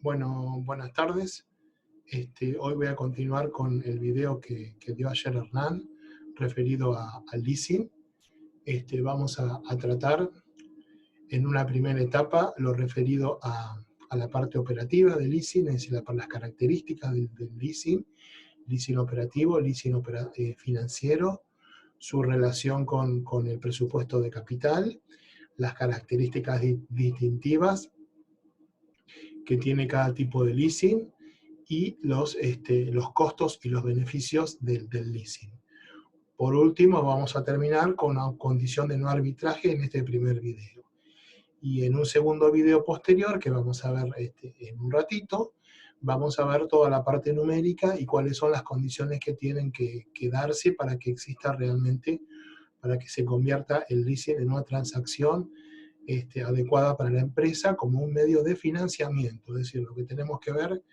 Bueno, buenas tardes. Hoy voy a continuar con el video que dio ayer Hernán, referido al leasing. Vamos a tratar en una primera etapa lo referido a la parte operativa del leasing, es decir, las características del leasing, leasing operativo, leasing financiero, su relación con el presupuesto de capital, las características distintivas que tiene cada tipo de leasing y los costos y los beneficios del leasing. Por último, vamos a terminar con una condición de no arbitraje en este primer video. Y en un segundo video posterior, que vamos a ver en un ratito, vamos a ver toda la parte numérica y cuáles son las condiciones que tienen que darse para que exista realmente, para que se convierta el leasing en una transacción adecuada para la empresa como un medio de financiamiento. Es decir, lo que tenemos que ver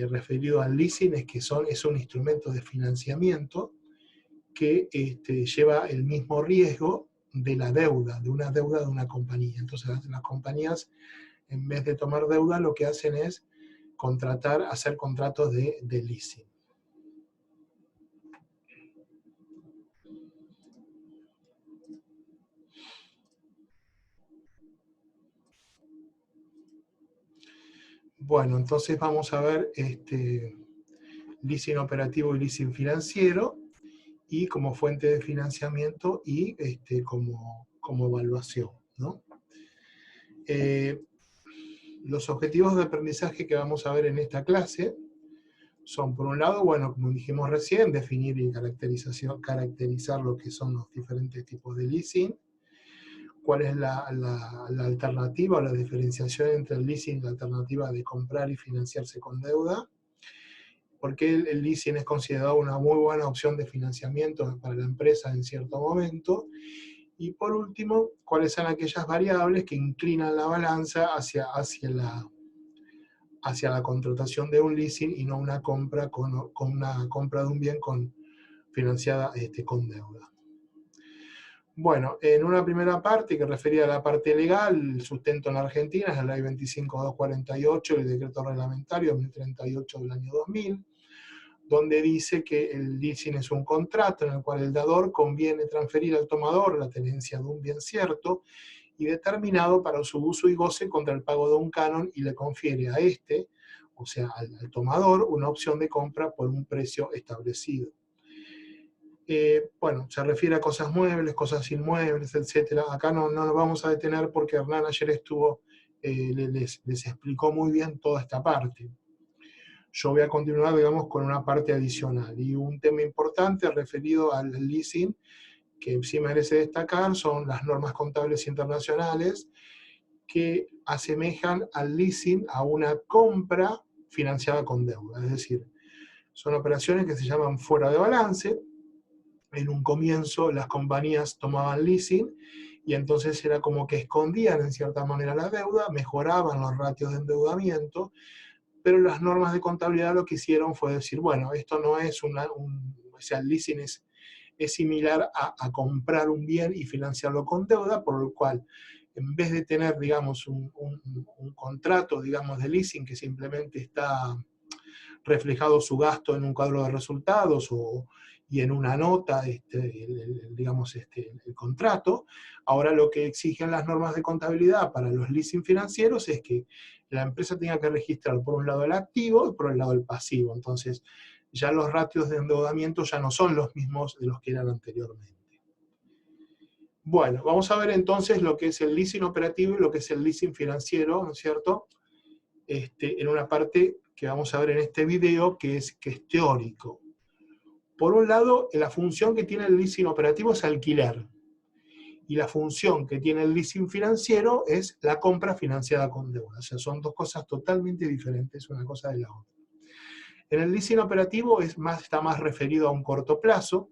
referido al leasing es que es un instrumento de financiamiento que lleva el mismo riesgo de la deuda, de una compañía. Entonces las compañías, en vez de tomar deuda, lo que hacen es hacer contratos de leasing. Bueno, entonces vamos a ver leasing operativo y leasing financiero, y como fuente de financiamiento y como evaluación, ¿no? Los objetivos de aprendizaje que vamos a ver en esta clase son, por un lado, bueno, como dijimos recién, definir y caracterizar lo que son los diferentes tipos de leasing, cuál es la alternativa o la diferenciación entre el leasing y la alternativa de comprar y financiarse con deuda, por qué el leasing es considerado una muy buena opción de financiamiento para la empresa en cierto momento, y por último, cuáles son aquellas variables que inclinan la balanza hacia la contratación de un leasing y no una compra una compra de un bien financiada con deuda. Bueno, en una primera parte que refería a la parte legal, el sustento en la Argentina es la Ley 25.248 y el Decreto Reglamentario 1038 del año 2000, donde dice que el leasing es un contrato en el cual el dador conviene transferir al tomador la tenencia de un bien cierto y determinado para su uso y goce contra el pago de un canon, y le confiere a o sea, al tomador, una opción de compra por un precio establecido. Bueno, se refiere a cosas muebles, cosas inmuebles, etc. Acá no nos vamos a detener porque Hernán ayer les explicó muy bien toda esta parte. Yo voy a continuar, digamos, con una parte adicional. Y un tema importante referido al leasing, que sí merece destacar, son las normas contables internacionales que asemejan al leasing a una compra financiada con deuda. Es decir, son operaciones que se llaman fuera de balance. En un comienzo las compañías tomaban leasing y entonces era como que escondían en cierta manera la deuda, mejoraban los ratios de endeudamiento, pero las normas de contabilidad lo que hicieron fue decir, bueno, esto no es o sea, el leasing es similar a comprar un bien y financiarlo con deuda, por lo cual, en vez de tener, digamos, un contrato, digamos, de leasing que simplemente está reflejado su gasto en un cuadro de resultados y en una nota, digamos, el contrato, ahora lo que exigen las normas de contabilidad para los leasing financieros es que la empresa tenga que registrar por un lado el activo y por el lado el pasivo. Entonces, ya los ratios de endeudamiento ya no son los mismos de los que eran anteriormente. Bueno, vamos a ver entonces lo que es el leasing operativo y lo que es el leasing financiero, ¿no es cierto? En una parte que vamos a ver en este video que es teórico. Por un lado, la función que tiene el leasing operativo es alquiler, y la función que tiene el leasing financiero es la compra financiada con deuda. O sea, son dos cosas totalmente diferentes una cosa de la otra. En el leasing operativo está más referido a un corto plazo.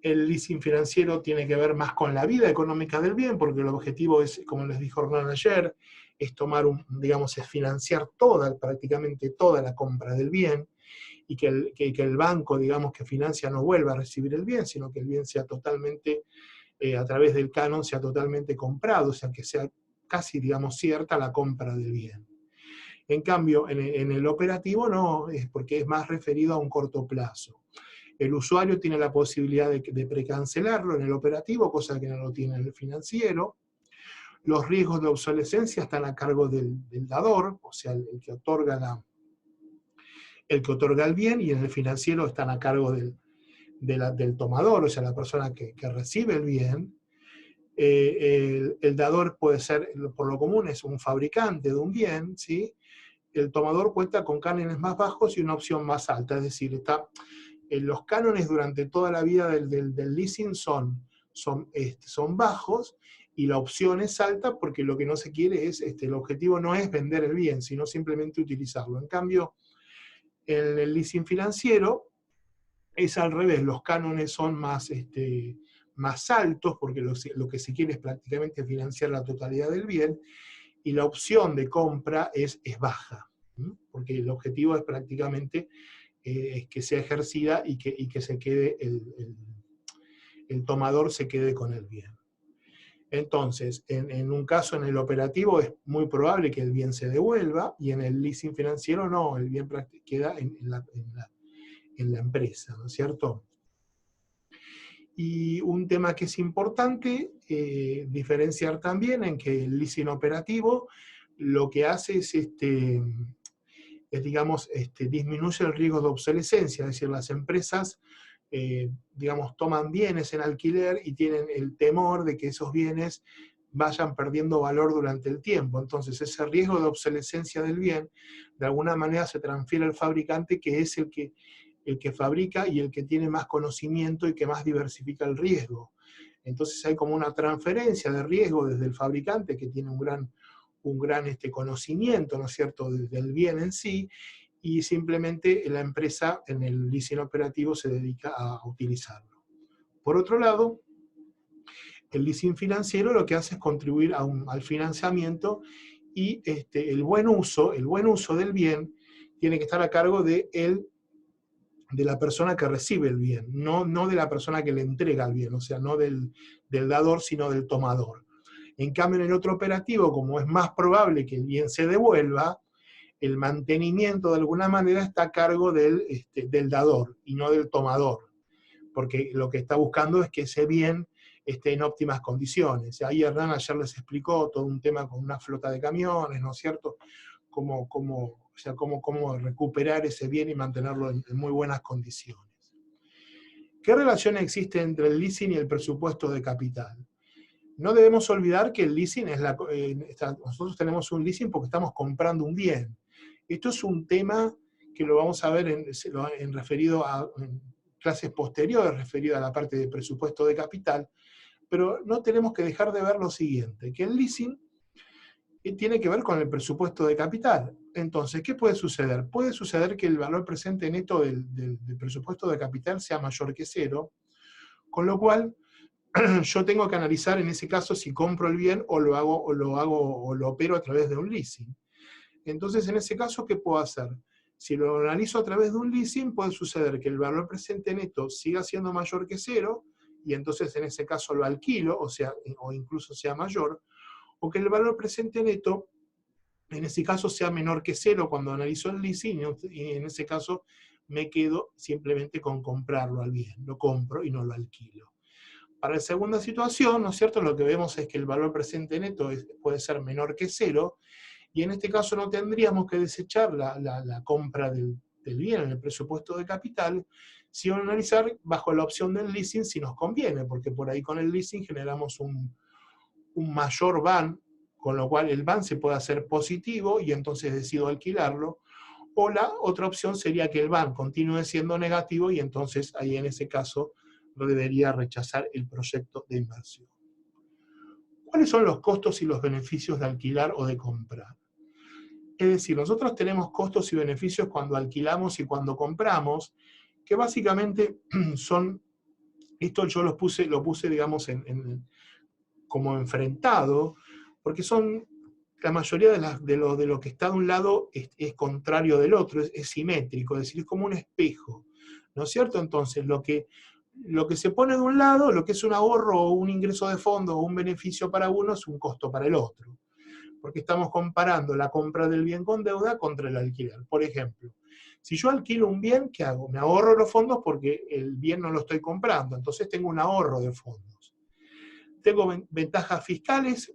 El leasing financiero tiene que ver más con la vida económica del bien, porque el objetivo es, como les dijo Hernán ayer, es es financiar prácticamente toda la compra del bien, y que el banco, digamos, que financia no vuelva a recibir el bien, sino que el bien sea totalmente, a través del canon, sea totalmente comprado, o sea, que sea casi, digamos, cierta la compra del bien. En cambio, en el operativo no, es porque es más referido a un corto plazo. El usuario tiene la posibilidad de precancelarlo en el operativo, cosa que no lo tiene en el financiero. Los riesgos de obsolescencia están a cargo del dador, o sea, el que otorga el bien, y en el financiero están a cargo del tomador, o sea, la persona que recibe el bien. El dador puede ser, por lo común, es un fabricante de un bien, ¿sí? El tomador cuenta con cánones más bajos y una opción más alta, es decir, los cánones durante toda la vida del leasing son bajos, y la opción es alta porque lo que no se quiere es, el objetivo no es vender el bien, sino simplemente utilizarlo. En cambio, en el leasing financiero es al revés, los cánones son más altos porque lo que se quiere es prácticamente financiar la totalidad del bien, y la opción de compra es baja, porque el objetivo es prácticamente que sea ejercida y que se quede el tomador se quede con el bien. Entonces, en un caso, en el operativo, es muy probable que el bien se devuelva, y en el leasing financiero no, el bien queda en la empresa, ¿no es cierto? Y un tema que es importante diferenciar también, en que el leasing operativo lo que hace es, digamos, disminuye el riesgo de obsolescencia, es decir, las empresas, digamos, toman bienes en alquiler y tienen el temor de que esos bienes vayan perdiendo valor durante el tiempo. Entonces, ese riesgo de obsolescencia del bien, de alguna manera se transfiere al fabricante, que es el que fabrica y el que tiene más conocimiento y que más diversifica el riesgo. Entonces hay como una transferencia de riesgo desde el fabricante, que tiene un gran conocimiento, ¿no es cierto?, del bien en sí, y simplemente la empresa en el leasing operativo se dedica a utilizarlo. Por otro lado, el leasing financiero lo que hace es contribuir al financiamiento, y el buen uso del bien tiene que estar a cargo de la persona que recibe el bien, no de la persona que le entrega el bien, o sea, no del dador, sino del tomador. En cambio, en el otro operativo, como es más probable que el bien se devuelva, el mantenimiento de alguna manera está a cargo del dador y no del tomador, porque lo que está buscando es que ese bien esté en óptimas condiciones. Ahí Hernán ayer les explicó todo un tema con una flota de camiones, ¿no es cierto?, cómo recuperar ese bien y mantenerlo en muy buenas condiciones. ¿Qué relación existe entre el leasing y el presupuesto de capital? No debemos olvidar que el leasing nosotros tenemos un leasing porque estamos comprando un bien. Esto es un tema que lo vamos a ver referido en clases posteriores, referido a la parte de presupuesto de capital, pero no tenemos que dejar de ver lo siguiente, que el leasing tiene que ver con el presupuesto de capital. Entonces, ¿qué puede suceder? Puede suceder que el valor presente neto del presupuesto de capital sea mayor que cero, con lo cual yo tengo que analizar en ese caso si compro el bien o lo opero a través de un leasing. Entonces, en ese caso, ¿qué puedo hacer? Si lo analizo a través de un leasing, puede suceder que el valor presente neto siga siendo mayor que cero, y entonces en ese caso lo alquilo, o incluso sea mayor, o que el valor presente neto en ese caso sea menor que cero cuando analizo el leasing, y en ese caso me quedo simplemente con comprarlo al bien, lo compro y no lo alquilo. Para la segunda situación, ¿no es cierto?, lo que vemos es que el valor presente neto puede ser menor que cero, y en este caso no tendríamos que desechar la compra del bien en el presupuesto de capital, sino analizar bajo la opción del leasing si nos conviene, porque por ahí con el leasing generamos un mayor VAN, con lo cual el VAN se puede hacer positivo y entonces decido alquilarlo, o la otra opción sería que el VAN continúe siendo negativo y entonces ahí en ese caso debería rechazar el proyecto de inversión. ¿Cuáles son los costos y los beneficios de alquilar o de comprar? Es decir, nosotros tenemos costos y beneficios cuando alquilamos y cuando compramos, que básicamente son, esto yo lo puse digamos, como enfrentado, porque son, la mayoría de lo que está de un lado es contrario del otro, es simétrico, es decir, es como un espejo, ¿no es cierto? Entonces, lo que se pone de un lado, lo que es un ahorro o un ingreso de fondo o un beneficio para uno, es un costo para el otro. porque estamos comparando la compra del bien con deuda contra el alquiler. Por ejemplo, si yo alquilo un bien, ¿qué hago? Me ahorro los fondos porque el bien no lo estoy comprando, entonces tengo un ahorro de fondos. Tengo ventajas fiscales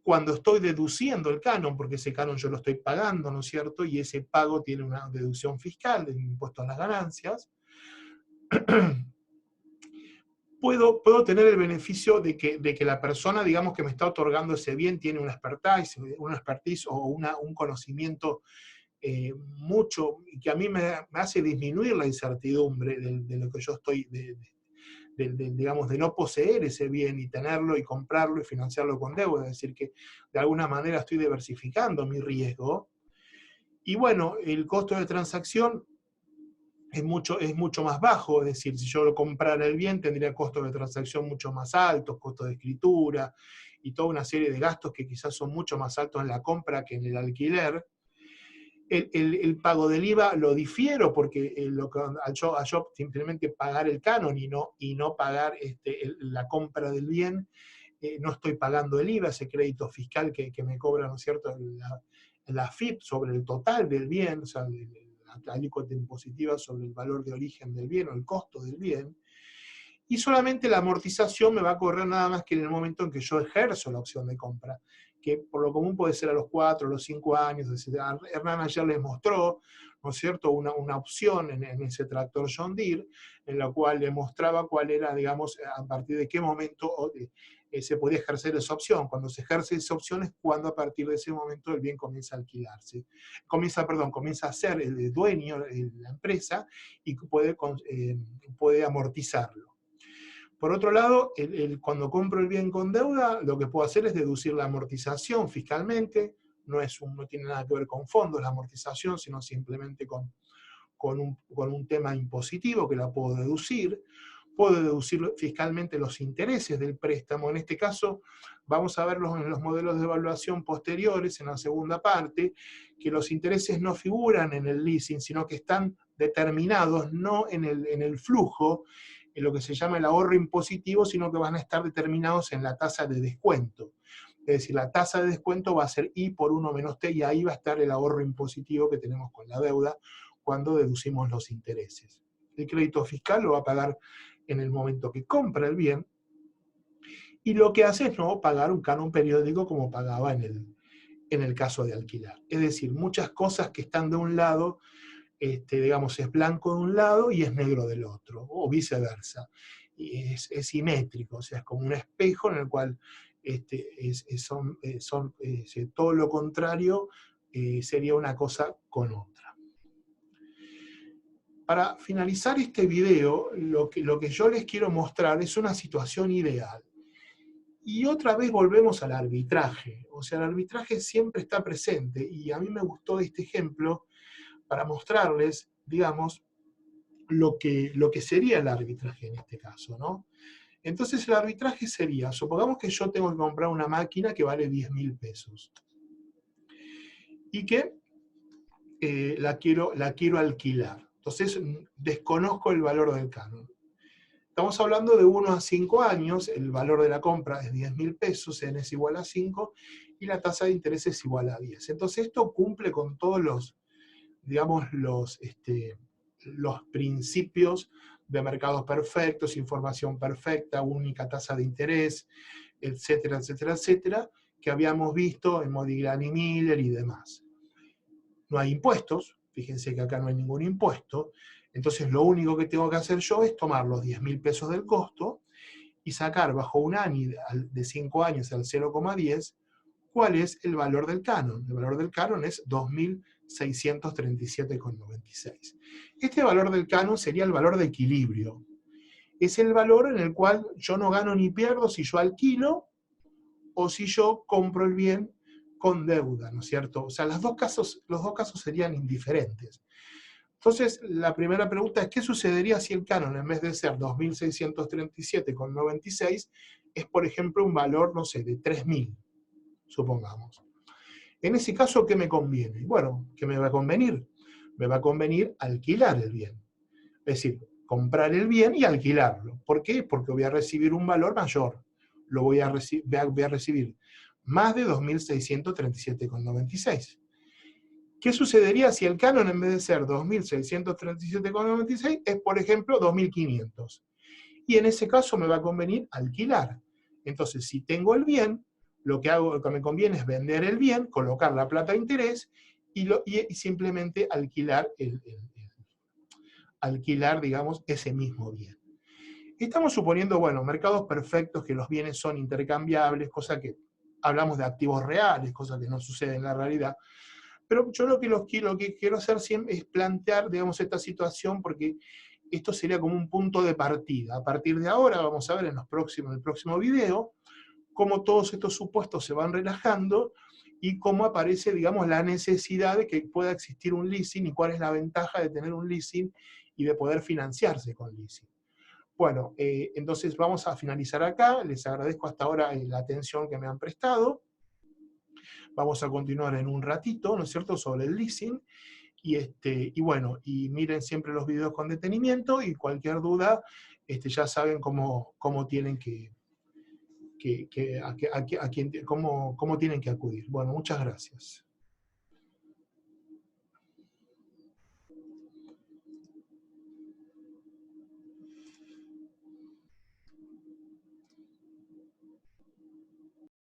cuando estoy deduciendo el canon, porque ese canon yo lo estoy pagando, ¿no es cierto? Y ese pago tiene una deducción fiscal del impuesto a las ganancias. Puedo tener el beneficio de que la persona, digamos, que me está otorgando ese bien tiene una expertise o un conocimiento mucho, que a mí me hace disminuir la incertidumbre de lo que yo estoy, digamos, de no poseer ese bien y tenerlo y comprarlo y financiarlo con deuda, es decir, que de alguna manera estoy diversificando mi riesgo. Y bueno, el costo de transacción es mucho más bajo, es decir, si yo lo comprara el bien tendría costos de transacción mucho más altos, costos de escritura y toda una serie de gastos que quizás son mucho más altos en la compra que en el alquiler. El pago del IVA lo difiero porque al yo simplemente pagar el canon y no pagar la compra del bien, no estoy pagando el IVA, ese crédito fiscal que me cobra, ¿no es cierto?, la AFIP sobre el total del bien, o sea, la alícuota impositiva sobre el valor de origen del bien o el costo del bien, y solamente la amortización me va a correr nada más que en el momento en que yo ejerzo la opción de compra, que por lo común puede ser a los 4 o los 5 años. Es decir, Hernán ayer les mostró, ¿no es cierto?, una opción en ese tractor John Deere, en la cual le mostraba cuál era, digamos, a partir de qué momento se podía ejercer esa opción. Cuando se ejerce esa opción es cuando a partir de ese momento el bien comienza a alquilarse. Comienza a ser el dueño de la empresa y puede amortizarlo. Por otro lado, cuando compro el bien con deuda, lo que puedo hacer es deducir la amortización fiscalmente. No tiene nada que ver con fondos la amortización, sino simplemente con un tema impositivo que la puedo deducir. Puedo deducir fiscalmente los intereses del préstamo. En este caso, vamos a verlos en los modelos de evaluación posteriores, en la segunda parte, que los intereses no figuran en el leasing, sino que están determinados no en el flujo, en lo que se llama el ahorro impositivo, sino que van a estar determinados en la tasa de descuento. Es decir, la tasa de descuento va a ser I por 1 menos T, y ahí va a estar el ahorro impositivo que tenemos con la deuda cuando deducimos los intereses. El crédito fiscal lo va a pagar en el momento que compra el bien, y lo que hace es no pagar un canon periódico como pagaba en el caso de alquilar. Es decir, muchas cosas que están de un lado, digamos, es blanco de un lado y es negro del otro, o viceversa. Y es simétrico, o sea, es como un espejo en el cual todo lo contrario sería una cosa con otra. Para finalizar este video, lo que yo les quiero mostrar es una situación ideal. Y otra vez volvemos al arbitraje. O sea, el arbitraje siempre está presente, y a mí me gustó este ejemplo para mostrarles, digamos, lo que sería el arbitraje en este caso, ¿no? Entonces el arbitraje sería, supongamos que yo tengo que comprar una máquina que vale 10.000 pesos, y que la quiero alquilar. Entonces desconozco el valor del canon. Estamos hablando de 1 a 5 años, el valor de la compra es 10.000 pesos, n es igual a 5, y la tasa de interés es igual a 10. Entonces esto cumple con todos los, digamos, los principios de mercados perfectos, información perfecta, única tasa de interés, etcétera, etcétera, etcétera, que habíamos visto en Modigliani Miller y demás. No hay impuestos, fíjense que acá no hay ningún impuesto, entonces lo único que tengo que hacer yo es tomar los 10.000 pesos del costo y sacar bajo un ANI de 5 años al 0,10, ¿cuál es el valor del canon? El valor del canon es 2.637,96. Este valor del canon sería el valor de equilibrio. Es el valor en el cual yo no gano ni pierdo si yo alquilo o si yo compro el bien con deuda, ¿no es cierto? O sea, los dos casos serían indiferentes. Entonces, la primera pregunta es, ¿qué sucedería si el canon, en vez de ser 2.637,96, es, por ejemplo, un valor, no sé, de 3.000, supongamos? En ese caso, ¿qué me conviene? Bueno, ¿qué me va a convenir? Me va a convenir alquilar el bien. Es decir, comprar el bien y alquilarlo. ¿Por qué? Porque voy a recibir un valor mayor. Voy a recibir más de 2.637,96. ¿Qué sucedería si el canon en vez de ser 2.637,96 es, por ejemplo, 2.500? Y en ese caso me va a convenir alquilar. Entonces, si tengo el bien, lo que me conviene es vender el bien, colocar la plata de interés y simplemente alquilar, alquilar, digamos, ese mismo bien. Estamos suponiendo, bueno, mercados perfectos, que los bienes son intercambiables, cosa que hablamos de activos reales, cosa que no sucede en la realidad. Pero yo lo que quiero hacer siempre es plantear, digamos, esta situación, porque esto sería como un punto de partida. A partir de ahora vamos a ver en el próximo video cómo todos estos supuestos se van relajando y cómo aparece, digamos, la necesidad de que pueda existir un leasing y cuál es la ventaja de tener un leasing y de poder financiarse con leasing. Bueno, entonces vamos a finalizar acá. Les agradezco hasta ahora la atención que me han prestado. Vamos a continuar en un ratito, ¿no es cierto?, sobre el leasing. Y bueno, y miren siempre los videos con detenimiento y cualquier duda, ya saben cómo tienen cómo tienen que acudir. Bueno, muchas gracias.